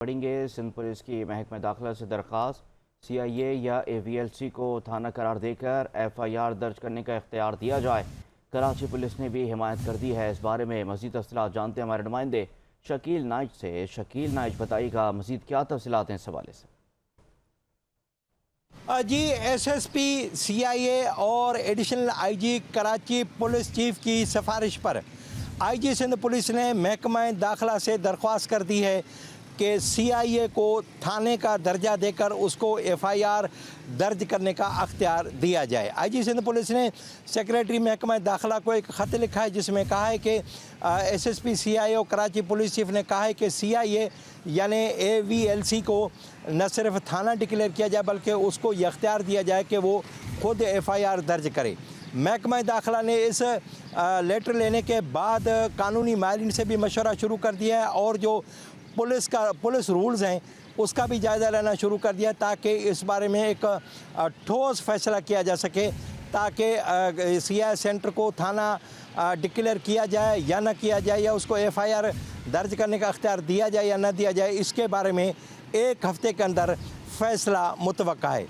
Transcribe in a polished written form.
पढ़ेंगे। सिंध पुलिस की महकमा दाखिला से दरख्वास्त, CIA या AVLC को थाना करार देकर FIR दर्ज करने का इख्तियार दिया जाए। कराची पुलिस ने भी हिमायत कर दी है। इस बारे में मज़ीद तफसीलात जानते हैं हमारे नुमाइंदे शकील नाइज से। शकील नाइज, बताइएगा मज़ीद क्या तफसीलात हैं इस हवाले से। जी, SSP CIA और additional IG Karachi police chief की सिफारिश पर IG सिंध पुलिस ने महकमा दाखिला से दरख्वास्त कर दी है कि CIA को थाने का दर्जा देकर उसको FIR दर्ज करने का अख्तियार दिया जाए। IG सिंध पुलिस ने सेक्रेटरी महकमा दाखिला को एक ख़त लिखा है जिसमें कहा है कि SSP CIA और कराची पुलिस चीफ ने कहा है कि CIA यानी AVLC को न सिर्फ थाना डिक्लेयर किया जाए बल्कि उसको ये अख्तियार दिया जाए कि वो खुद FIR दर्ज करे। महकमा दाखिला ने इस लेटर लेने के बाद कानूनी माहिरीन से भी मशवरा शुरू कर दिया है और जो पुलिस रूल्स हैं उसका भी जायज़ा लेना शुरू कर दिया ताकि इस बारे में एक ठोस फैसला किया जा सके, ताकि CIA सेंटर को थाना डिक्लेयर किया जाए या ना किया जाए, या उसको FIR दर्ज करने का अख्तियार दिया जाए या ना दिया जाए, इसके बारे में एक हफ़्ते के अंदर फैसला मुतवक्का है।